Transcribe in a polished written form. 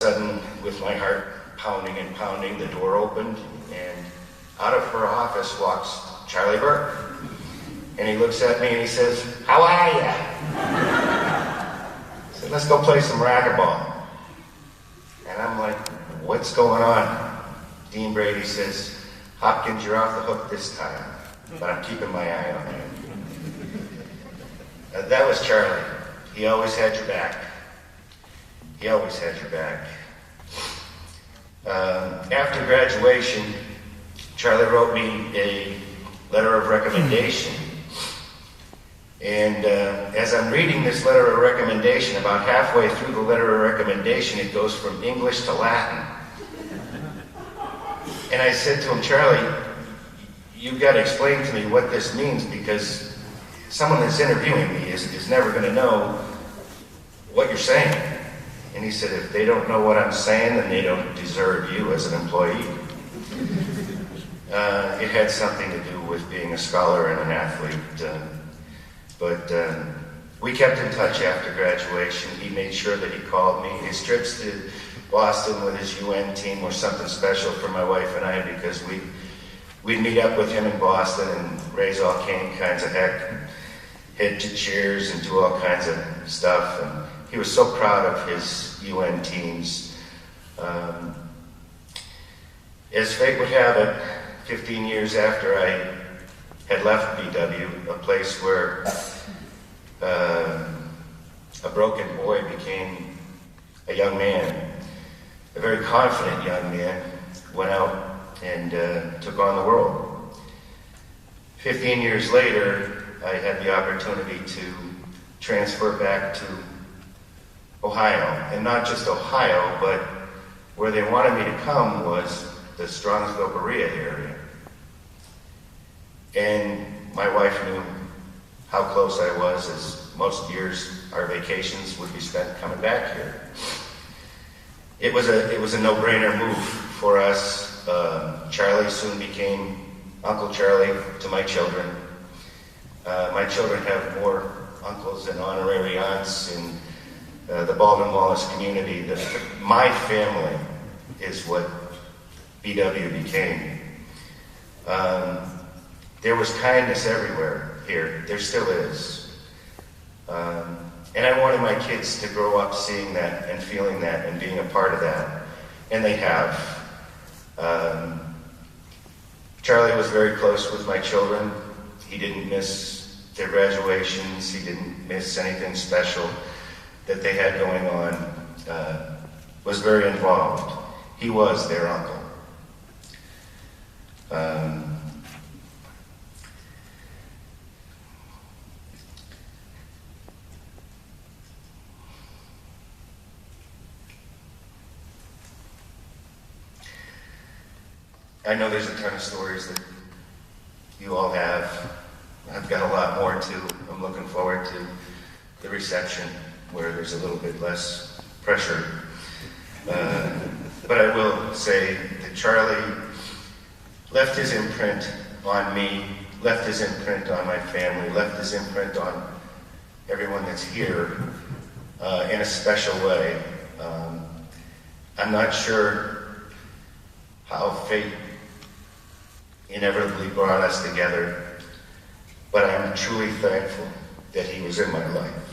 Sudden, with my heart pounding and pounding, the door opened, and out of her office walks Charlie Burke. And he looks at me and he says, "How are ya?" I said, "Let's go play some racquetball." And I'm like, "What's going on?" Dean Brady says, "Hopkins, you're off the hook this time, but I'm keeping my eye on you." That was Charlie. He always had your back. He always had your back. After graduation, Charlie wrote me a letter of recommendation. And as I'm reading this letter of recommendation, about halfway through the letter of recommendation, it goes from English to Latin. And I said to him, "Charlie, you've got to explain to me what this means, because someone that's interviewing me is never going to know what you're saying." And he said, "If they don't know what I'm saying, then they don't deserve you as an employee." It had something to do with being a scholar and an athlete. But we kept in touch after graduation. He made sure that he called me. His trips to Boston with his UN team were something special for my wife and I, because we'd meet up with him in Boston and raise all kinds of heck, head to cheers and do all kinds of stuff. And he was so proud of his UN teams. As fate would have it, 15 years after I had left BW, a place where a broken boy became a young man, a very confident young man, went out and took on the world. 15 years later, I had the opportunity to transfer back to Ohio, and not just Ohio, but where they wanted me to come was the Strongsville-Berea area. And my wife knew how close I was, as most years our vacations would be spent coming back here. It was a no-brainer move for us. Charlie soon became Uncle Charlie to my children. My children have more uncles and honorary aunts in the Baldwin Wallace community. My family is what BW became. There was kindness everywhere here. There still is. And I wanted my kids to grow up seeing that and feeling that and being a part of that. And they have. Charlie was very close with my children. He didn't miss their graduations. He didn't miss anything special that they had going on. Was very involved. He was their uncle. I know there's a ton of stories that you all have. I've got a lot more too. I'm looking forward to the reception where there's a little bit less pressure. But I will say that Charlie left his imprint on me, left his imprint on my family, left his imprint on everyone that's here in a special way. I'm not sure how fate inevitably brought us together, but I'm truly thankful that he was in my life.